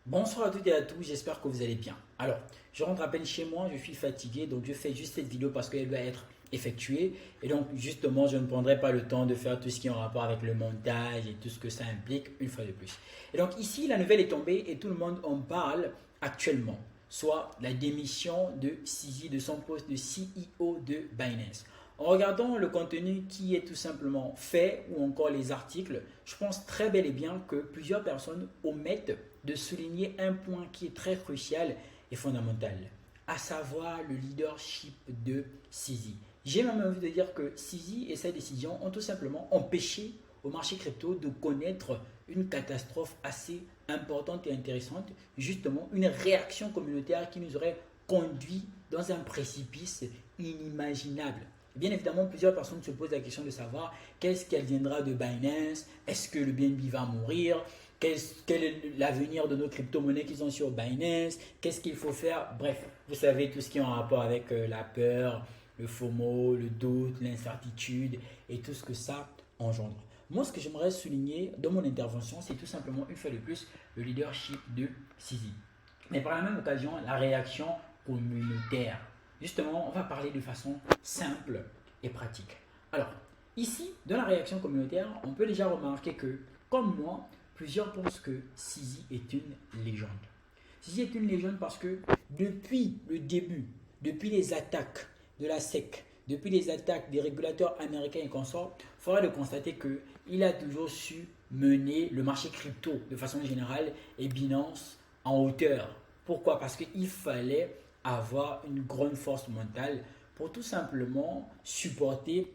Bonsoir à toutes et à tous, j'espère que vous allez bien. Alors, je rentre à peine chez moi, je suis fatigué, donc je fais juste cette vidéo parce qu'elle doit être effectuée. Et donc, justement, je ne prendrai pas le temps de faire tout ce qui est en rapport avec le montage et tout ce que ça implique une fois de plus. Et donc, ici, la nouvelle est tombée et tout le monde en parle actuellement, soit la démission de CZ de son poste de CEO de Binance. En regardant le contenu qui est tout simplement fait ou encore les articles, je pense très bel et bien que plusieurs personnes omettent de souligner un point qui est très crucial et fondamental, à savoir le leadership de CZ. J'ai même envie de dire que CZ et sa décision ont tout simplement empêché au marché crypto de connaître une catastrophe assez importante et intéressante, justement une réaction communautaire qui nous aurait conduit dans un précipice inimaginable. Bien évidemment, plusieurs personnes se posent la question de savoir qu'est-ce qu'elle viendra de Binance, est-ce que le BNB va mourir, quel est l'avenir de nos crypto-monnaies qui sont sur Binance, qu'est-ce qu'il faut faire. Bref, vous savez tout ce qui est en rapport avec la peur, le FOMO, le doute, l'incertitude et tout ce que ça engendre. Moi, ce que j'aimerais souligner dans mon intervention, c'est tout simplement, une fois de plus, le leadership de Sisi. Mais par la même occasion, la réaction communautaire. Justement, on va parler de façon simple et pratique. Alors, ici, dans la réaction communautaire, on peut déjà remarquer que, comme moi, plusieurs pensent que Sisi est une légende. Sisi est une légende parce que depuis le début, depuis les attaques de la SEC, depuis les attaques des régulateurs américains et consorts, il faudra de constater qu'il a toujours su mener le marché crypto de façon générale et Binance en hauteur. Pourquoi? Parce qu'il fallait avoir une grande force mentale pour tout simplement supporter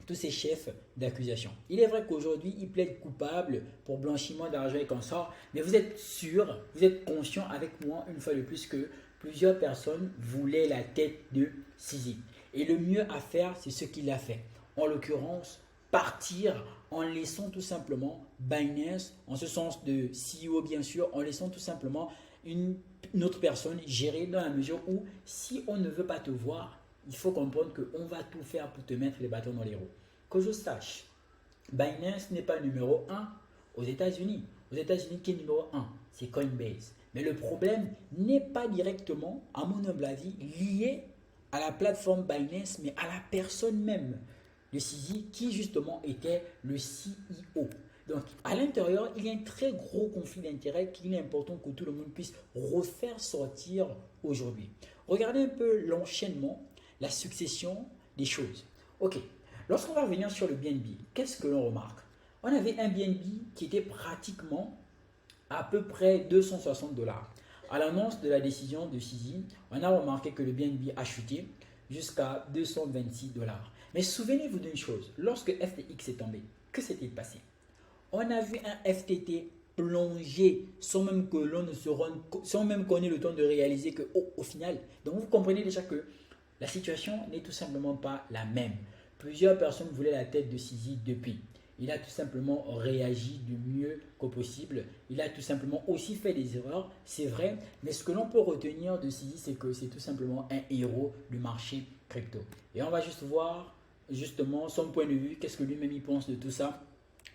tous ces chefs d'accusation. Il est vrai qu'aujourd'hui, ils plaident coupables pour blanchiment d'argent et consorts, mais vous êtes sûr, vous êtes conscient avec moi une fois de plus que plusieurs personnes voulaient la tête de Sisi. Et le mieux à faire, c'est ce qu'il a fait. En l'occurrence, partir en laissant tout simplement Binance, en ce sens de CEO bien sûr, en laissant tout simplement une autre personne gérer dans la mesure où si on ne veut pas te voir, il faut comprendre qu'on va tout faire pour te mettre les bâtons dans les roues. Que je sache, Binance n'est pas numéro un aux États-Unis. Aux États-Unis, qui est numéro un? C'est Coinbase. Mais le problème n'est pas directement, à mon humble avis, lié à la plateforme Binance, mais à la personne même de Sisi qui justement était le CEO. Donc, à l'intérieur, il y a un très gros conflit d'intérêts qu'il est important que tout le monde puisse refaire sortir aujourd'hui. Regardez un peu l'enchaînement, la succession des choses. Ok, lorsqu'on va revenir sur le BNB, qu'est-ce que l'on remarque? On avait un BNB qui était pratiquement à peu près 260 dollars. À l'annonce de la décision de Sisi, on a remarqué que le BNB a chuté jusqu'à 226 dollars. Mais souvenez-vous d'une chose, lorsque FTX est tombé, que s'est-il passé? On a vu un FTT plonger sans même que l'on ne se rende, sans même qu'on ait le temps de réaliser que au final, donc vous comprenez déjà que la situation n'est tout simplement pas la même. Plusieurs personnes voulaient la tête de Sisi depuis. Il a tout simplement réagi du mieux que possible. Il a tout simplement aussi fait des erreurs, c'est vrai. Mais ce que l'on peut retenir de Sisi, c'est que c'est tout simplement un héros du marché crypto. Et on va juste voir justement son point de vue, qu'est-ce que lui-même il pense de tout ça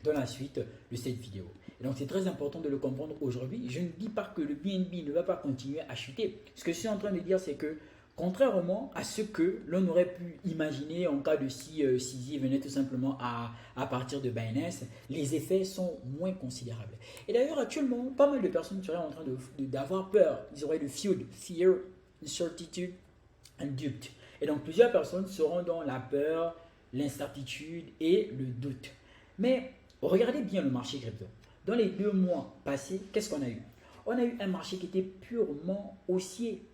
dans la suite de cette vidéo. Et donc c'est très important de le comprendre aujourd'hui. Je ne dis pas que le BNB ne va pas continuer à chuter. Ce que je suis en train de dire, c'est que contrairement à ce que l'on aurait pu imaginer en cas de si Sisi venait tout simplement à partir de Binance, les effets sont moins considérables. Et d'ailleurs, actuellement, pas mal de personnes seraient en train d'avoir peur. Ils auraient le fear, uncertainty and doubt. Et donc, plusieurs personnes seront dans la peur, l'incertitude et le doute. Mais regardez bien le marché crypto. Dans les 2 mois passés, qu'est-ce qu'on a eu? On a eu un marché qui était purement haussier.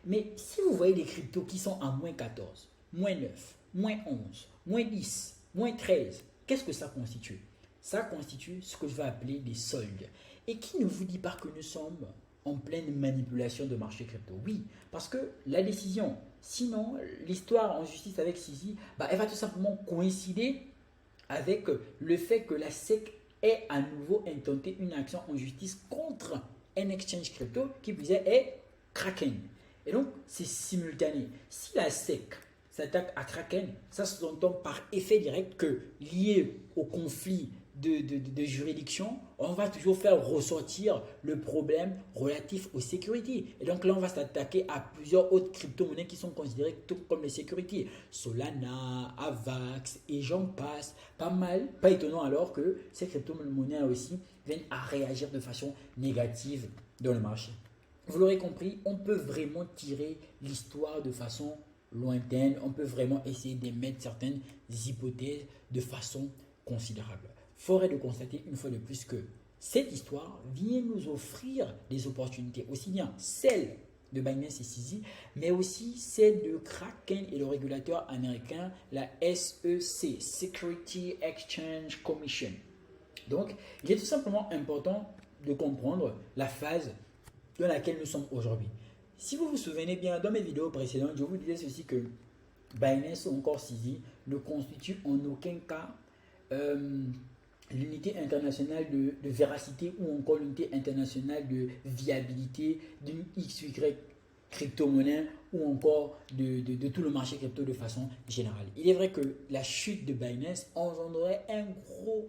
Mais si vous voyez des cryptos qui sont à moins 14, moins 9, moins 11, moins 10, moins 13, qu'est-ce que ça constitue? Ça constitue ce que je vais appeler des soldes. Et qui ne vous dit pas que nous sommes en pleine manipulation de marché crypto? Oui, parce que la décision, sinon l'histoire en justice avec Sisi, elle va tout simplement coïncider avec le fait que la SEC ait à nouveau intenté une action en justice contre un exchange crypto qui plus est Kraken. Et donc, c'est simultané. Si la SEC s'attaque à Kraken, ça sous-entend par effet direct que lié au conflit de juridiction, on va toujours faire ressortir le problème relatif aux security. Et donc là, on va s'attaquer à plusieurs autres crypto-monnaies qui sont considérées comme les security. Solana, Avax et j'en passe. Pas mal, pas étonnant alors que ces crypto-monnaies aussi viennent à réagir de façon négative dans le marché. Vous l'aurez compris, on peut vraiment tirer l'histoire de façon lointaine. On peut vraiment essayer d'émettre certaines hypothèses de façon considérable. Forêt de constater une fois de plus que cette histoire vient nous offrir des opportunités, aussi bien celles de Binance et CZ, mais aussi celles de Kraken et le régulateur américain, la SEC, Security Exchange Commission. Donc, il est tout simplement important de comprendre la phase dans laquelle nous sommes aujourd'hui. Si vous vous souvenez bien, dans mes vidéos précédentes, je vous disais ceci que Binance ou encore CZ ne constitue en aucun cas l'unité internationale de véracité ou encore l'unité internationale de viabilité d'une XY crypto-monnaie ou encore de tout le marché crypto de façon générale. Il est vrai que la chute de Binance engendrerait un gros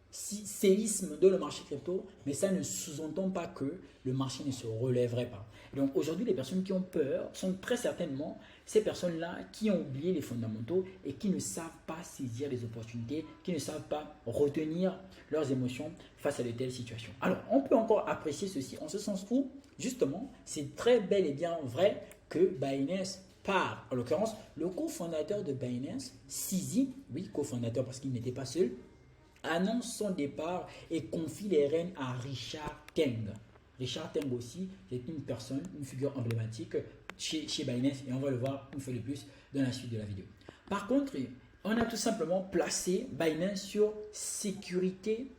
séisme dans le marché crypto, mais ça ne sous-entend pas que le marché ne se relèverait pas. Donc aujourd'hui, les personnes qui ont peur sont très certainement ces personnes-là qui ont oublié les fondamentaux et qui ne savent pas saisir les opportunités, qui ne savent pas retenir leurs émotions face à de telles situations. Alors, on peut encore apprécier ceci en ce sens où, justement, c'est très bel et bien vrai que Binance part. En l'occurrence, le cofondateur de Binance, CZ, oui, cofondateur parce qu'il n'était pas seul, annonce son départ et confie les rênes à Richard Teng. Richard Teng aussi, c'est une personne, une figure emblématique chez Binance et on va le voir une fois de plus dans la suite de la vidéo. Par contre, on a tout simplement placé Binance sur sécurité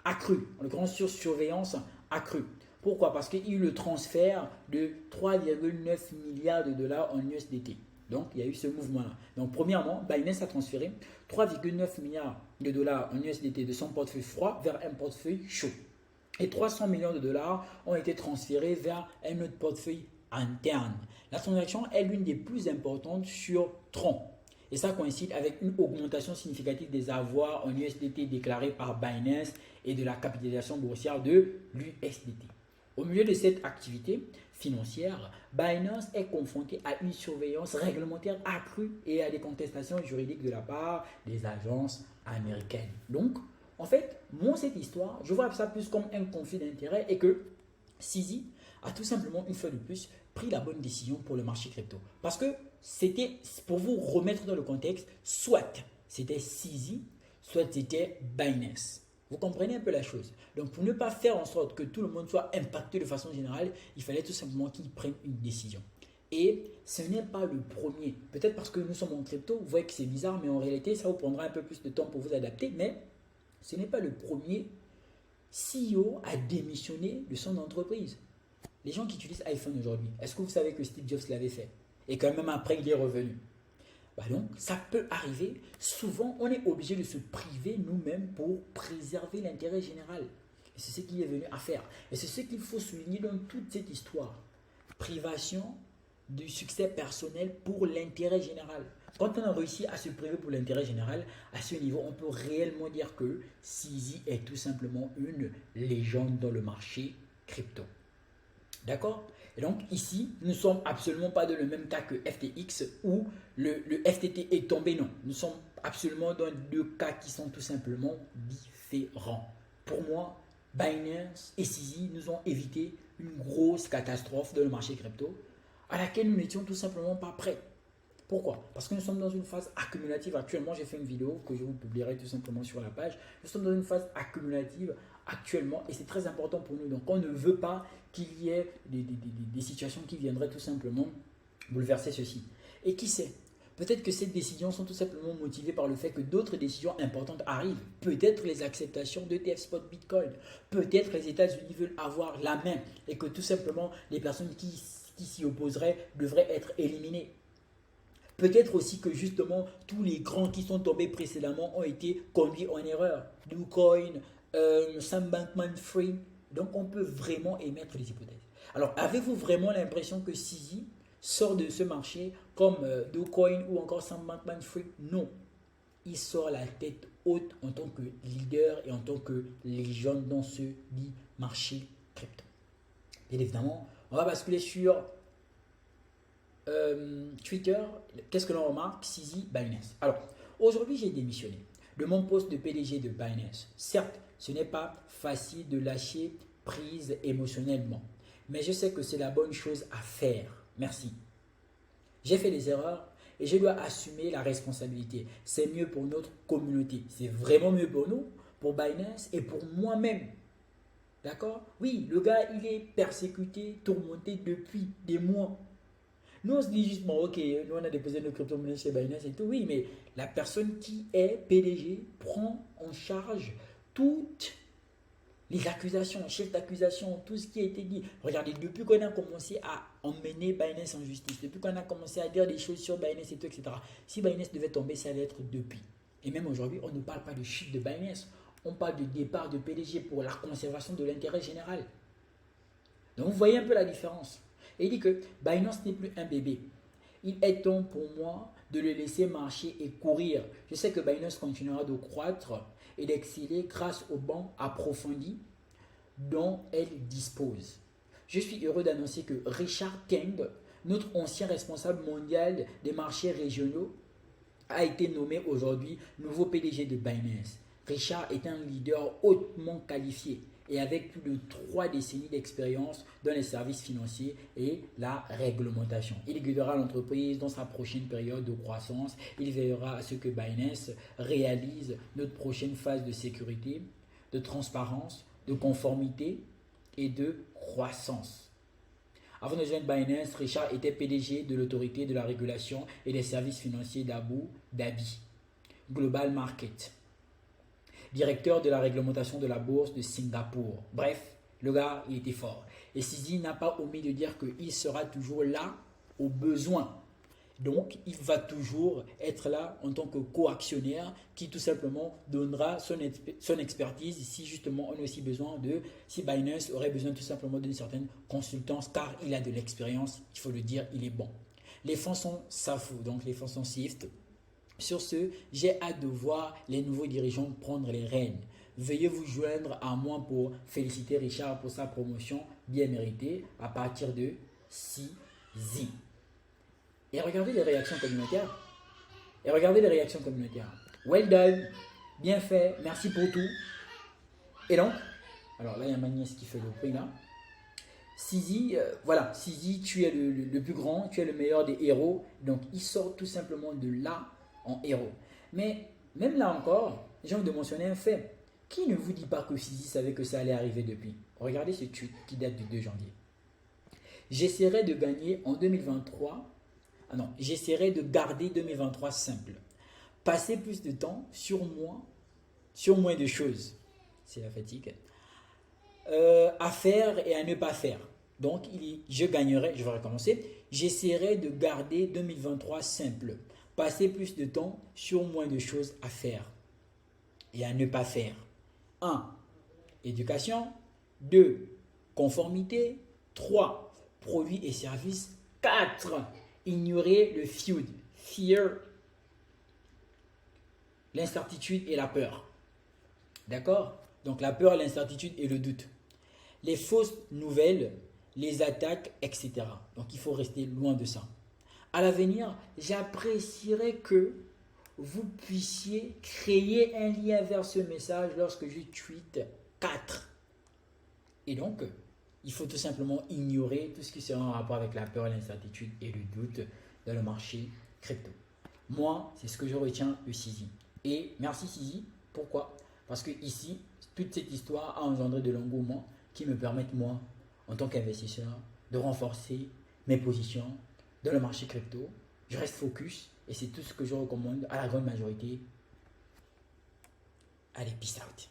accrue, en l'occurrence sur surveillance accrue. Pourquoi? Parce qu'il y a eu le transfert de 3,9 milliards de dollars en USDT. Donc, il y a eu ce mouvement-là. Donc, premièrement, Binance a transféré 3,9 milliards de dollars en USDT de son portefeuille froid vers un portefeuille chaud. Et 300 millions de dollars ont été transférés vers un autre portefeuille interne. La transaction est l'une des plus importantes sur Tron. Et ça coïncide avec une augmentation significative des avoirs en USDT déclarés par Binance et de la capitalisation boursière de l'USDT. Au milieu de cette activité financière, Binance est confronté à une surveillance réglementaire accrue et à des contestations juridiques de la part des agences américaines. Donc, en fait, moi, cette histoire, je vois ça plus comme un conflit d'intérêts et que CZ a tout simplement, une fois de plus, pris la bonne décision pour le marché crypto. Parce que c'était, pour vous remettre dans le contexte, soit c'était CZ, soit c'était Binance. Vous comprenez un peu la chose. Donc, pour ne pas faire en sorte que tout le monde soit impacté de façon générale, il fallait tout simplement qu'ils prennent une décision. Et ce n'est pas le premier. Peut-être parce que nous sommes en crypto, vous voyez que c'est bizarre, mais en réalité, ça vous prendra un peu plus de temps pour vous adapter. Mais ce n'est pas le premier CEO à démissionner de son entreprise. Les gens qui utilisent iPhone aujourd'hui, est-ce que vous savez que Steve Jobs l'avait fait? Et quand même après, il est revenu. Donc, ça peut arriver. Souvent, on est obligé de se priver nous-mêmes pour préserver l'intérêt général. Et c'est ce qu'il est venu à faire. Et c'est ce qu'il faut souligner dans toute cette histoire. Privation du succès personnel pour l'intérêt général. Quand on a réussi à se priver pour l'intérêt général, à ce niveau, on peut réellement dire que CZ est tout simplement une légende dans le marché crypto. D'accord? Et donc ici, nous ne sommes absolument pas dans le même cas que FTX où le FTT est tombé. Non, nous sommes absolument dans deux cas qui sont tout simplement différents. Pour moi, Binance et CZ nous ont évité une grosse catastrophe dans le marché crypto à laquelle nous n'étions tout simplement pas prêts. Pourquoi? Parce que nous sommes dans une phase accumulative. Actuellement, j'ai fait une vidéo que je vous publierai tout simplement sur la page. Nous sommes dans une phase accumulative actuellement et c'est très important pour nous. Donc, on ne veut pas qu'il y ait des situations qui viendraient tout simplement bouleverser ceci. Et qui sait? Peut-être que ces décisions sont tout simplement motivées par le fait que d'autres décisions importantes arrivent. Peut-être les acceptations d'ETF Spot Bitcoin. Peut-être les États-Unis veulent avoir la main et que tout simplement les personnes qui s'y opposeraient devraient être éliminées. Peut-être aussi que justement tous les grands qui sont tombés précédemment ont été conduits en erreur. DoCoin, Sam Bankman-Fried. Donc on peut vraiment émettre des hypothèses. Alors avez-vous vraiment l'impression que CZ sort de ce marché comme DoCoin ou encore Sam Bankman-Fried? Non. il sort la tête haute en tant que leader et en tant que légende dans ce dit marché crypto. Bien évidemment, on va basculer sur Twitter. Qu'est-ce que l'on remarque? CZ Binance. Alors, aujourd'hui, j'ai démissionné de mon poste de PDG de Binance. Certes, ce n'est pas facile de lâcher prise émotionnellement, mais je sais que c'est la bonne chose à faire. Merci. J'ai fait des erreurs et je dois assumer la responsabilité. C'est mieux pour notre communauté. C'est vraiment mieux pour nous, pour Binance et pour moi-même. D'accord? Oui, le gars, il est persécuté, tourmenté depuis des mois. Nous, on se dit juste, bon, ok, nous, on a déposé nos crypto-monnaies chez Binance et tout. Oui, mais la personne qui est PDG prend en charge toutes les accusations, chefs d'accusation, tout ce qui a été dit. Regardez, depuis qu'on a commencé à emmener Binance en justice, depuis qu'on a commencé à dire des choses sur Binance et tout, etc. Si Binance devait tomber, ça allait être depuis. Et même aujourd'hui, on ne parle pas de chute de Binance. On parle de départ de PDG pour la conservation de l'intérêt général. Donc, vous voyez un peu la différence. Et il dit que Binance n'est plus un bébé. Il est temps pour moi de le laisser marcher et courir. Je sais que Binance continuera de croître et d'exceller grâce aux banques approfondies dont elle dispose. Je suis heureux d'annoncer que Richard Keng, notre ancien responsable mondial des marchés régionaux, a été nommé aujourd'hui nouveau PDG de Binance. Richard est un leader hautement qualifié et avec plus de 3 décennies d'expérience dans les services financiers et la réglementation. Il guidera l'entreprise dans sa prochaine période de croissance. Il veillera à ce que Binance réalise notre prochaine phase de sécurité, de transparence, de conformité et de croissance. Avant de joindre Binance, Richard était PDG de l'autorité de la régulation et des services financiers d'Abu Dhabi, Global Market, directeur de la réglementation de la bourse de Singapour. Bref, le gars, il était fort. Et CZ n'a pas omis de dire qu'il sera toujours là au besoin. Donc, il va toujours être là en tant que co-actionnaire qui tout simplement donnera son expertise si justement on a aussi besoin de, si Binance aurait besoin tout simplement d'une certaine consultance car il a de l'expérience, il faut le dire, il est bon. Les fonds sont SAFU, donc les fonds sont SIFT. Sur ce, j'ai hâte de voir les nouveaux dirigeants prendre les rênes. Veuillez vous joindre à moi pour féliciter Richard pour sa promotion bien méritée à partir de CZ. Et regardez les réactions communautaires. Well done, bien fait, merci pour tout. Et donc, alors là, il y a ma nièce qui fait le prix là. CZ, voilà, CZ, tu es le plus grand, tu es le meilleur des héros. Donc, il sort tout simplement de là en héros. Mais même là encore, j'ai envie de mentionner un fait. Qui ne vous dit pas que CZ savait que ça allait arriver depuis? Regardez ce tweet qui date du 2 janvier. J'essaierai de gagner en 2023. J'essaierai de garder 2023 simple. Passer plus de temps sur moi, sur moins de choses. C'est la fatigue. À faire et à ne pas faire. Donc, je gagnerai, je vais recommencer. J'essaierai de garder 2023 simple. Passer plus de temps sur moins de choses à faire et à ne pas faire. 1. Éducation. 2. Conformité. 3. Produits et services. 4. Ignorer le fear, l'incertitude et la peur. D'accord? Donc la peur, l'incertitude et le doute. Les fausses nouvelles, les attaques, etc. Donc il faut rester loin de ça. À l'avenir, j'apprécierais que vous puissiez créer un lien vers ce message lorsque je tweete 4. Et donc, il faut tout simplement ignorer tout ce qui sera en rapport avec la peur, l'incertitude et le doute dans le marché crypto. Moi, c'est ce que je retiens de CZ. Et merci CZ. Pourquoi? Parce que ici, toute cette histoire a engendré de l'engouement qui me permettent, moi, en tant qu'investisseur, de renforcer mes positions dans le marché crypto. Je reste focus et c'est tout ce que je recommande à la grande majorité. Allez, peace out.